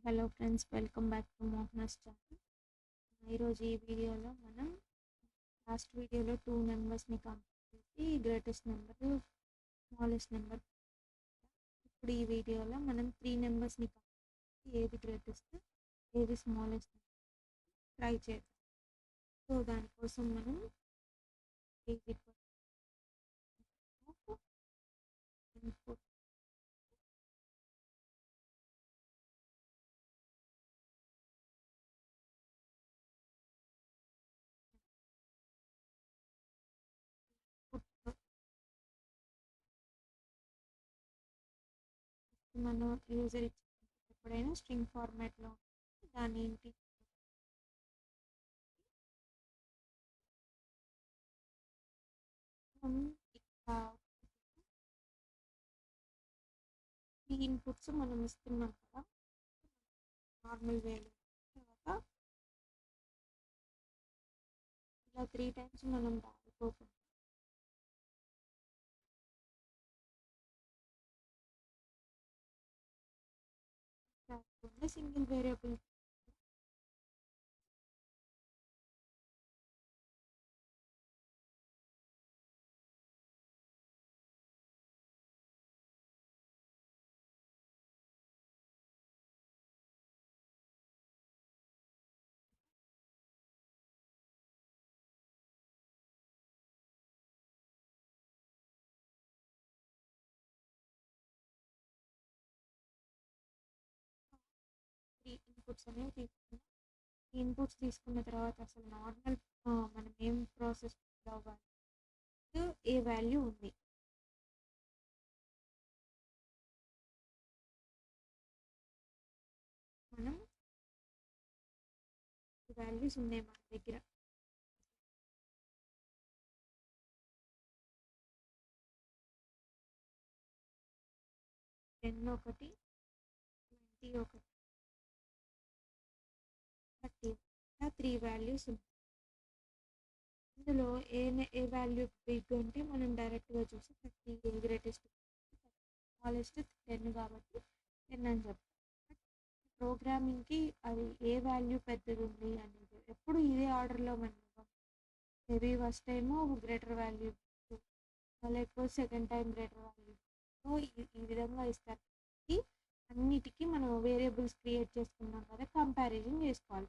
Hello friends, welcome back to మోహనస్ channel. ఈరోజు ఈ వీడియోలో మనం లాస్ట్ వీడియోలో 2 నెంబర్స్ని కంపేర్ చేసి గ్రేటెస్ట్ నెంబర్, స్మాలెస్ట్ నెంబర్. ఇప్పుడు ఈ వీడియోలో మనం 3 నెంబర్స్ని కంపేర్ చేసి ఏది గ్రేటెస్ట్, ఏది స్మాలెస్ట్ ట్రై చేద్దాం. సో దానికోసం మనం ఇన్పుట్ మనం యూజర్ ఇచ్చినప్పుడు ఎప్పుడైనా స్ట్రింగ్ ఫార్మాట్లో దాని ఏంటి ఈ ఇన్పుట్స్ మనం ఇస్తున్నాం కదా, నార్మల్ వేలో. తర్వాత ఇలా 3 టైమ్స్ మనం రాసుకోకుండా సింగిల్ వేరియబుల్ ఇన్పుట్స్ అనేవి తీసుకున్నాం. ఈ ఇన్పుట్స్ తీసుకున్న తర్వాత అసలు నార్మల్ మనం ఏం ప్రాసెస్ అవ్వాలి, ఏ వాల్యూ ఉంది, మనం వాల్యూస్ ఉన్నాయి మన దగ్గర. టెన్ ఒకటి, 20 ఒకటి, 30, ఇలా 3 వాల్యూస్ ఉన్నాయి. ఇందులో ఏ వాల్యూ బిగ్ అంటే మనం డైరెక్ట్గా చూసి 30 గ్రేటెస్ట్, స్మాలెస్ట్ 10 కాబట్టి 10 అని చెప్తాం. ప్రోగ్రామింగ్కి అది ఏ వాల్యూ పెద్దది ఉంది అనేది ఎప్పుడు ఇదే ఆర్డర్లో మనం maybe first time greater value, లేకపోతే second time greater value. So ఈ విధంగా ఇస్తారు. అన్నిటికీ మనం వేరియబుల్స్ క్రియేట్ చేసుకున్నాం కదా, కంపారిజన్ చేసుకోవాలి.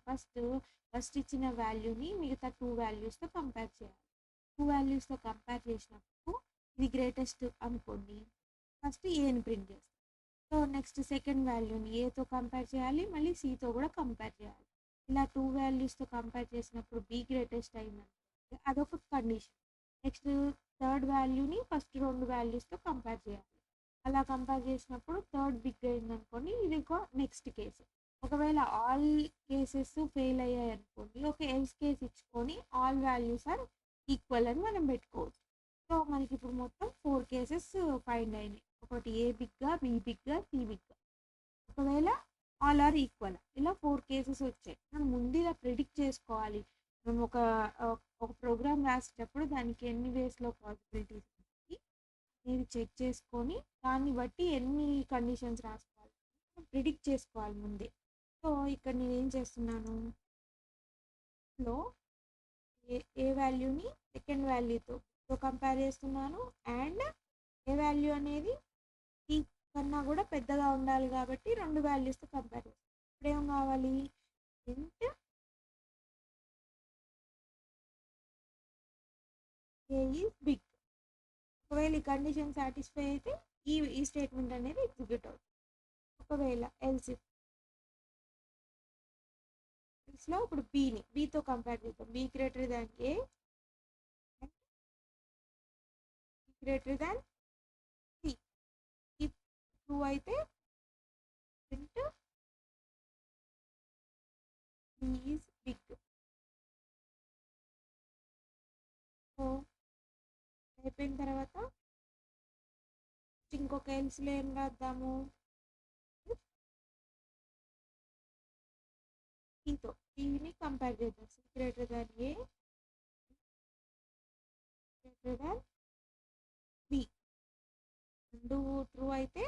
ఫస్ట్ ఇచ్చిన వాల్యూని మిగతా 2 వాల్యూస్తో కంపేర్ చేయాలి. 2 వాల్యూస్తో కంపేర్ చేసినప్పుడు ఇది గ్రేటెస్ట్ అనుకోండి, ఫస్ట్ ఏని ప్రింట్ చేస్తాం. సో నెక్స్ట్ సెకండ్ వాల్యూని ఏతో కంపేర్ చేయాలి, మళ్ళీ సితో కూడా కంపేర్ చేయాలి. ఇలా 2 వాల్యూస్తో కంపేర్ చేసినప్పుడు బి గ్రేటెస్ట్ అయిందంటే అదొక కండిషన్. నెక్స్ట్ థర్డ్ వాల్యూని ఫస్ట్ 2 వాల్యూస్తో కంపేర్ చేయాలి. అలా కంపేర్ చేసినప్పుడు థర్డ్ బిగ్ అయిందనుకోండి, ఇది ఒక నెక్స్ట్ కేసు. ఒకవేళ ఆల్ కేసెస్ ఫెయిల్ అయ్యాయి అనుకోండి, ఒక ఎల్స్ కేసు ఇచ్చుకొని ఆల్ వాల్యూస్ ఆర్ ఈక్వల్ అని మనం పెట్టుకోవచ్చు. సో మనకి ఇప్పుడు మొత్తం 4 కేసెస్ ఫైండ్ అయినాయి. ఒకటి ఏ బిగ్గా, బి బిగ్గా, సి బిగ్గా. ఒకవేళ ఆల్ ఆర్ ఈక్వల్, ఇలా 4 కేసెస్ వచ్చాయి. మనం ముందు ఇలా ప్రిడిక్ట్ చేసుకోవాలి. మనం ఒక ప్రోగ్రామ్ రాసేటప్పుడు దానికి ఎన్ని వేస్లో పాసిబిలిటీస్ ఉన్నాయి అనేది చెక్ చేసుకొని దాన్ని బట్టి ఎన్ని కండిషన్స్ రాసుకోవాలి ప్రిడిక్ట్ చేసుకోవాలి ముందే. సో ఇక్కడ నేనేం చేస్తున్నాను, లో ఏ వాల్యూని సెకండ్ వాల్యూతో కంపేర్ చేస్తున్నాను, అండ్ ఏ వాల్యూ అనేది ఈ కన్నా కూడా పెద్దగా ఉండాలి కాబట్టి 2 వాల్యూస్తో కంపేర్ చేస్తాను. ఇప్పుడు ఏం కావాలి, ఇంట్ ఏ ఈజ్ బిగ్. ఒకవేళ ఈ కండిషన్ సాటిస్ఫై అయితే ఈ స్టేట్మెంట్ అనేది ఎగ్జిక్యూట్ అవుతుంది. ఒకవేళ ఎల్స్లో ఇప్పుడు బితో కంపేర్ చేద్దాం. B greater than A, greater than C. ఈ ట్రూ అయితే print B is big. So అయిపోయిన తర్వాత ఇంకొక ఎల్స్లో ఏం రాద్దాము, సితో సిని కంపేర్ చేద్దాం. C greater than A, greater than B. రెండు ట్రూ అయితే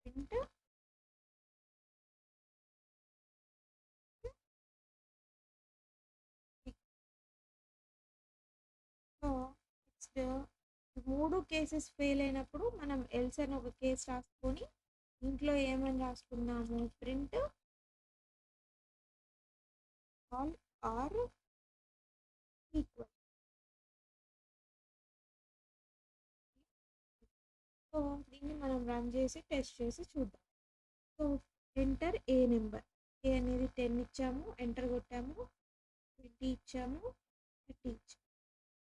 ప్రింట్ నెక్స్ట్ 3 కేసెస్ ఫెయిల్ అయినప్పుడు మనం ఎల్స్ అని ఒక కేసు రాసుకొని ఇంట్లో ఏమని రాసుకున్నాము, print all are equal. So దీన్ని మనం రన్ చేసి టెస్ట్ చేసి చూద్దాం. So enter A number, A అనేది 10 ఇచ్చాము, ఎంటర్ కొట్టాము, 20 ఇచ్చాము, 30 ఇచ్చాము.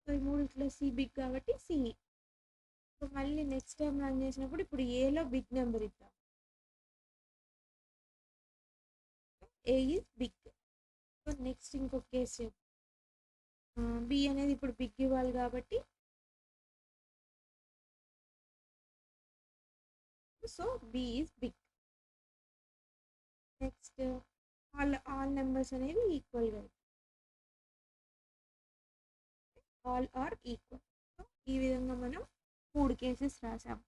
సో ఈ మూడిట్లో సి బిగ్ కాబట్టి సి. సో మళ్ళీ నెక్స్ట్ టైం రన్ చేసినప్పుడు ఇప్పుడు ఏలో బిగ్ నెంబర్ ఇద్దాం, A is big. So next ఇంకొక కేసు బి అనేది ఇప్పుడు బిగ్ ఇవ్వాలి కాబట్టి so B is big. Next all numbers అనేవి ఈక్వల్గా, ఆల్ ఆర్ ఈక్వల్. సో ఈ విధంగా మనం 3 కేసెస్ రాసాం.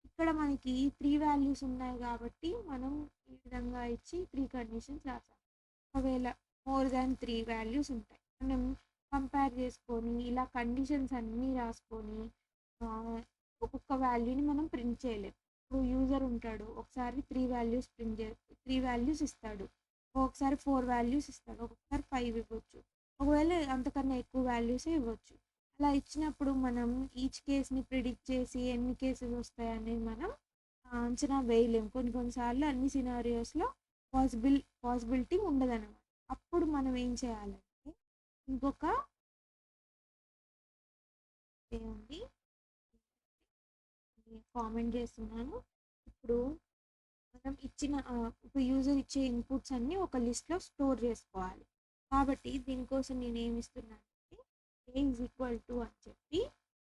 ఇక్కడ మనకి 3 వాల్యూస్ ఉన్నాయి కాబట్టి మనం ఈ విధంగా ఇచ్చి 3 కండిషన్స్ రాసాం. ఒకవేళ మోర్ దాన్ 3 వాల్యూస్ ఉంటాయి, మనం కంపేర్ చేసుకొని ఇలా కండిషన్స్ అన్నీ రాసుకొని ఒక్కొక్క వాల్యూని మనం ప్రింట్ చేయలేం. ఇప్పుడు యూజర్ ఉంటాడు, ఒకసారి 3 వాల్యూస్ ప్రింట్ 3 వాల్యూస్ ఇస్తాడు, ఒకసారి 4 వాల్యూస్ ఇస్తాడు, ఒక్కొక్కసారి 5 ఇవ్వచ్చు, ఒకవేళ అంతకన్నా ఎక్కువ వాల్యూసే ఇవ్వచ్చు. అలా ఇచ్చినప్పుడు మనం ఈచ్ కేస్ని ప్రిడిక్ట్ చేసి ఎన్ని కేసెస్ వస్తాయనేది మనం అంచనా వేయలేము. కొన్నిసార్లు అన్ని సినారియోస్లో పాసిబిలిటీ ఉండదన్నమాట. అప్పుడు మనం ఏం చేయాలంటే ఇంకొక ఏముంది కామెంట్ చేస్తున్నాను. ఇప్పుడు మనం ఇచ్చిన ఇప్పుడు యూజర్ ఇచ్చే ఇన్పుట్స్ అన్నీ ఒక లిస్ట్లో స్టోర్ చేసుకోవాలి. కాబట్టి దీనికోసం నేను ఏమి ఇస్తున్నాను, ఏ ఈజ్ ఈక్వల్ టు అని చెప్పి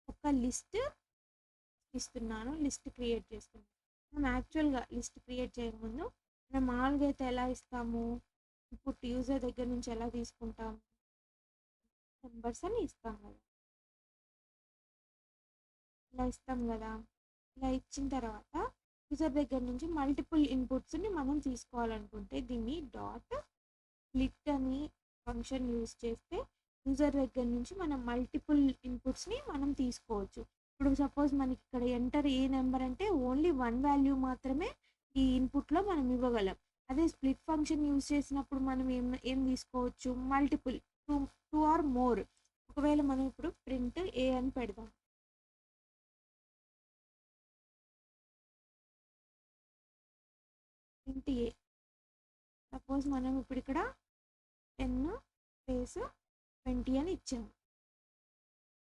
ఒక లిస్ట్ ఇస్తున్నాను, లిస్ట్ క్రియేట్ చేస్తున్నాను. మనం యాక్చువల్గా లిస్ట్ క్రియేట్ చేయకముందు మనం మామూలుగా అయితే ఎలా ఇస్తాము, ఇన్పుట్ యూజర్ దగ్గర నుంచి ఎలా తీసుకుంటాము, నెంబర్స్ అని ఇస్తాం కదా, ఇలా ఇస్తాం కదా. ఇలా ఇచ్చిన తర్వాత యూజర్ దగ్గర నుంచి మల్టిపుల్ ఇన్పుట్స్ని మనం తీసుకోవాలనుకుంటే దీన్ని డాట్ స్ప్లిట్ అని ఫంక్షన్ యూజ్ చేస్తే యూజర్ దగ్గర నుంచి మనం మల్టిపుల్ ఇన్పుట్స్ని మనం తీసుకోవచ్చు. ఇప్పుడు సపోజ్ మనకి ఇక్కడ ఎంటర్ ఏ నెంబర్ అంటే ఓన్లీ 1 వాల్యూ మాత్రమే ఈ ఇన్పుట్లో మనం ఇవ్వగలం. అదే స్ప్లిట్ ఫంక్షన్ యూజ్ చేసినప్పుడు మనం ఏం తీసుకోవచ్చు, మల్టిపుల్, టూ ఆర్ మోర్. ఒకవేళ మనం ఇప్పుడు ప్రింట్ ఏ అని పెడదాం, ప్రింట్ ఏ. సపోజ్ మనం ఇప్పుడు ఇక్కడ 10 స్పేస్ 20 అని ఇచ్చాము.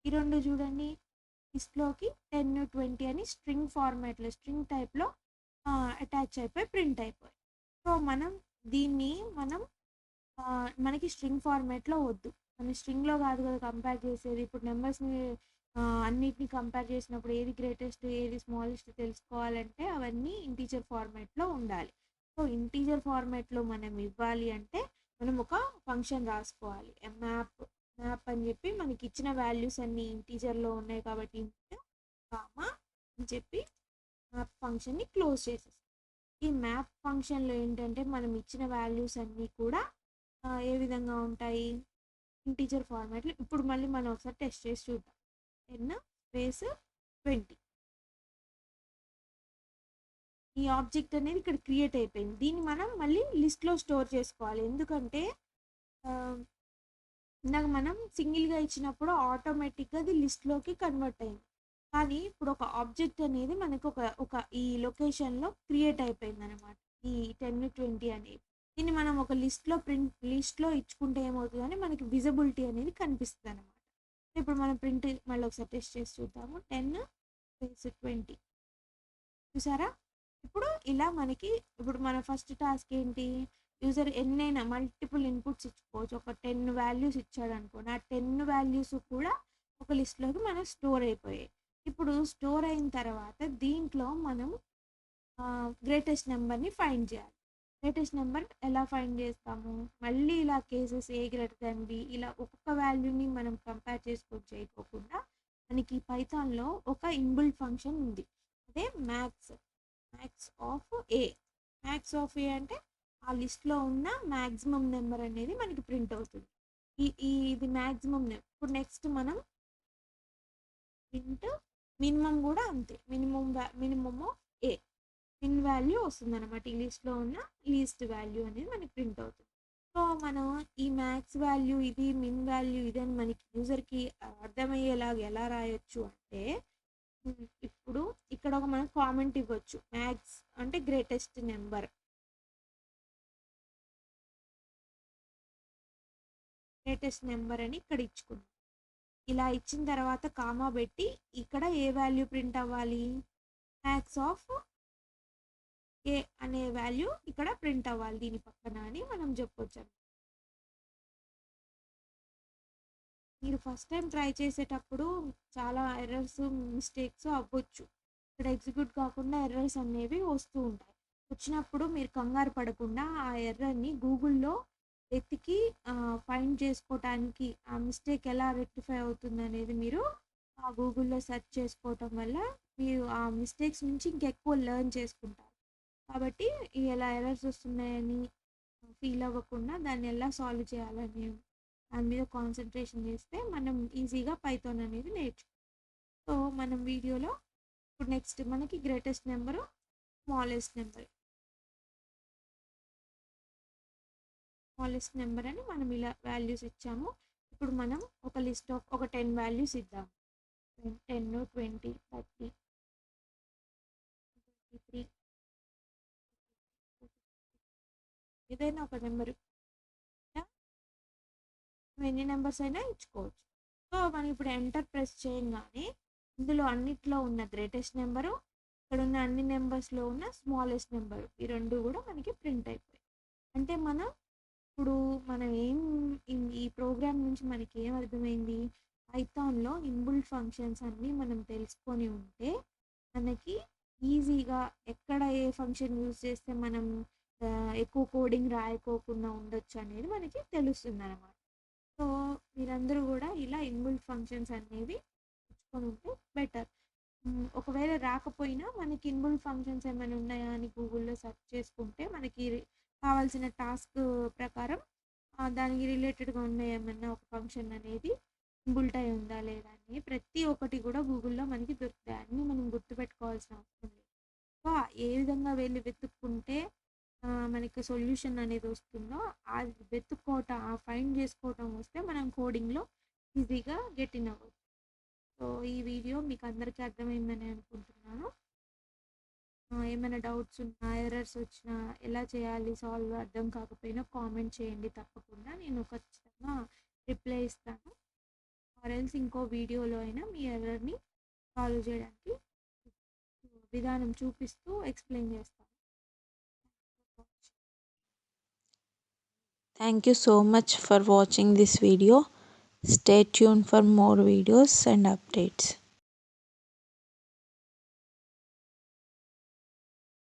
ఈ రెండు చూడండి, లిస్ట్లోకి 10, 20 అని స్ట్రింగ్ ఫార్మాట్లో స్ట్రింగ్ టైప్లో అటాచ్ అయిపోయి ప్రింట్ అయిపోయి. సో మనం దీన్ని మనకి స్ట్రింగ్ ఫార్మాట్లో వద్దు, మనం స్ట్రింగ్లో కాదు కదా కంపేర్ చేసేది. ఇప్పుడు నెంబర్స్ని అన్నిటిని కంపేర్ చేసినప్పుడు ఏది గ్రేటెస్ట్ ఏది స్మాలెస్ట్ తెలుసుకోవాలంటే అవన్నీ ఇంటీజర్ ఫార్మాట్లో ఉండాలి. సో ఇంటీజర్ ఫార్మాట్లో మనం ఇవ్వాలి అంటే మనం ఒక ఫంక్షన్ రాసుకోవాలి, మ్యాప్ అని చెప్పి మనకి ఇచ్చిన వాల్యూస్ అన్ని ఇంటీజర్లో ఉన్నాయి కాబట్టి కామా అని చెప్పి మ్యాప్ ఫంక్షన్ని క్లోజ్ చేసేస్తాం. ఈ మ్యాప్ ఫంక్షన్లో ఏంటంటే మనం ఇచ్చిన వాల్యూస్ అన్నీ కూడా ఏ విధంగా ఉంటాయి, ఇంటీజర్ ఫార్మాట్లో. ఇప్పుడు మళ్ళీ మనం ఒకసారి టెస్ట్ చేసి చూద్దాం. 10 స్పేస్ 20 ఈ ఆబ్జెక్ట్ అనేది ఇక్కడ క్రియేట్ అయిపోయింది. దీన్ని మనం మళ్ళీ లిస్ట్లో స్టోర్ చేసుకోవాలి, ఎందుకంటే ఇందాక మనం సింగిల్గా ఇచ్చినప్పుడు ఆటోమేటిక్గా అది లిస్ట్లోకి కన్వర్ట్ అయింది. కానీ ఇప్పుడు ఒక ఆబ్జెక్ట్ అనేది మనకు ఒక ఈ లొకేషన్లో క్రియేట్ అయిపోయింది అనమాట, ఈ 10, 20 అనేది. దీన్ని మనం ఒక లిస్ట్లో ఇచ్చుకుంటే ఏమవుతుందని మనకి విజిబిలిటీ అనేది కనిపిస్తుంది అనమాట. ఇప్పుడు మనం ప్రింట్ మళ్ళీ ఒకసారి టెస్ట్ చేసి చూద్దాము. 10 స్పేస్ 20 చూసారా. ఇప్పుడు ఇలా మనకి ఇప్పుడు మన ఫస్ట్ టాస్క్ ఏంటి, యూజర్ ఎన్నైనా మల్టిపుల్ ఇన్పుట్స్ ఇచ్చుకోవచ్చు. ఒక 10 వాల్యూస్ ఇచ్చాడు అనుకోండి, ఆ 10 వాల్యూస్ కూడా ఒక లిస్ట్లోకి మనం స్టోర్ అయిపోయాయి. ఇప్పుడు స్టోర్ అయిన తర్వాత దీంట్లో మనం గ్రేటెస్ట్ నెంబర్ని ఫైండ్ చేయాలి. గ్రేటెస్ట్ నెంబర్ ఎలా ఫైండ్ చేస్తాము, మళ్ళీ ఇలా కేసెస్ ఏ గ్రేటర్ దాన్ బి ఇలా ఒక్కొక్క వాల్యూని మనం కంపేర్ చేసుకొని చేయకోకుండా మనకి పైథాన్లో ఒక ఇన్బిల్ట్ ఫంక్షన్ ఉంది, అదే max of A. Max of A అంటే ఆ లిస్ట్లో ఉన్న మ్యాక్సిమం నెంబర్ అనేది మనకి ప్రింట్ అవుతుంది. ఇది మ్యాక్సిమం నెంబర్. ఇప్పుడు నెక్స్ట్ మనం ఇంటూ మినిమం కూడా అంతే, మినిమమ్ ఏ మిన్ వాల్యూ వస్తుందన్నమాట. ఈ లిస్ట్లో ఉన్న లీస్ట్ వాల్యూ అనేది మనకి ప్రింట్ అవుతుంది. సో మనం ఈ మ్యాక్స్ వాల్యూ ఇది, మిన్ వాల్యూ ఇది అని మనకి యూజర్కి అర్థమయ్యేలాగా ఎలా రాయొచ్చు అంటే, ఇప్పుడు ఇక్కడ ఒక మనం కామెంట్ ఇవ్వచ్చు. మ్యాక్స్ అంటే గ్రేటెస్ట్ నెంబర్, అని ఇక్కడ ఇచ్చుకున్నాం. ఇలా ఇచ్చిన తర్వాత కామా పెట్టి ఇక్కడ ఏ వాల్యూ ప్రింట్ అవ్వాలి, మ్యాక్స్ ఆఫ్ ఏ అనే వాల్యూ ఇక్కడ ప్రింట్ అవ్వాలి దీని పక్కన అని మనం చెప్పొచ్చు. మీరు ఫస్ట్ టైం ట్రై చేసేటప్పుడు చాలా ఎర్రర్స్, మిస్టేక్స్ అవ్వచ్చు. ఇక్కడ ఎగ్జిక్యూట్ కాకుండా ఎర్రర్స్ అనేవి వస్తూ ఉంటాయి. వచ్చినప్పుడు మీరు కంగారు పడకుండా ఆ ఎర్రర్ని గూగుల్లో వెతికి ఫైండ్ చేసుకోవటానికి ఆ మిస్టేక్ ఎలా రెక్టిఫై అవుతుంది అనేది మీరు ఆ గూగుల్లో సెర్చ్ చేసుకోవటం వల్ల మీరు ఆ మిస్టేక్స్ నుంచి ఇంకెక్కువ లెర్న్ చేసుకుంటారు. కాబట్టి ఎలా ఎర్రర్స్ వస్తున్నాయని ఫీల్ అవ్వకుండా దాన్ని ఎలా సాల్వ్ చేయాలని దాని మీద కాన్సన్ట్రేషన్ చేస్తే మనం ఈజీగా పైథాన్ అనేది నేర్చుకుంటాం. సో మనం వీడియోలో ఇప్పుడు నెక్స్ట్ మనకి గ్రేటెస్ట్ నెంబరు, స్మాలెస్ట్ నెంబర్ అని మనం ఇలా వాల్యూస్ ఇచ్చాము. ఇప్పుడు మనం ఒక లిస్ట్ ఆఫ్ ఒక 10 వాల్యూస్ ఇద్దాం. 10, 20, 30, 23, ఏదైనా ఒక నెంబరు, ఎన్ని నెంబర్స్ అయినా ఇచ్చుకోవచ్చు. సో మనం ఇప్పుడు ఎంటర్ ప్రెస్ చేయగానే ఇందులో అన్నిట్లో ఉన్న గ్రేటెస్ట్ నెంబరు, ఇక్కడ ఉన్న అన్ని నెంబర్స్లో ఉన్న స్మాలెస్ట్ నెంబరు, ఈ రెండు కూడా మనకి ప్రింట్ అయిపోయాయి. అంటే ఇప్పుడు మనం ఈ ప్రోగ్రామ్ నుంచి మనకి ఏం అర్థమైంది, పైథాన్లో ఇన్బుల్ట్ ఫంక్షన్స్ అన్నీ మనం తెలుసుకొని ఉంటే మనకి ఈజీగా ఎక్కడ ఏ ఫంక్షన్ యూజ్ చేస్తే మనం ఎక్కువ కోడింగ్ రాయకోకుండా ఉండొచ్చు అనేది మనకి తెలుస్తుంది అనమాట. సో మీరందరూ కూడా ఇలా ఇన్బుల్ట్ ఫంక్షన్స్ అనేవి తెచ్చుకొని ఉంటే బెటర్. ఒకవేళ రాకపోయినా మనకి ఇన్బుల్ట్ ఫంక్షన్స్ ఏమైనా ఉన్నాయా అని గూగుల్లో సెర్చ్ చేసుకుంటే మనకి కావాల్సిన టాస్క్ ప్రకారం దానికి రిలేటెడ్గా ఉన్న ఏమన్నా ఒక ఫంక్షన్ అనేది ఇన్బుల్ట్ అయి ఉందా లేదా అని ప్రతి ఒక్కటి కూడా గూగుల్లో మనకి దొరుకుతాయి. అన్నీ మనం గుర్తుపెట్టుకోవాల్సిన అవసరం లేదు. సో ఏ విధంగా వెళ్ళి వెతుక్కుంటే మనకి సొల్యూషన్ అనేది వస్తుందో అది వెతుక్కోవటం, ఫైండ్ చేసుకోవటం వస్తే మనం కోడింగ్లో ఈజీగా గెట్ ఇన్ అవ్వచ్చు. సో ఈ వీడియో మీకు అందరికీ అర్థమైందని అనుకుంటున్నాను. ఏమైనా డౌట్స్ ఉన్నా, ఎర్రర్స్ వచ్చినా, ఎలా చేయాలి సాల్వ్ అర్థం కాకపోయినా కామెంట్ చేయండి, తప్పకుండా నేను ఖచ్చితంగా రిప్లై ఇస్తాను. ఆర్ఎల్స్ ఇంకో వీడియోలో అయినా మీ ఎర్రర్ని సాల్వ్ చేయడానికి విధానం చూపిస్తూ ఎక్స్ప్లెయిన్ చేస్తాను. Thank you so much for watching this video. Stay tuned for more videos and updates.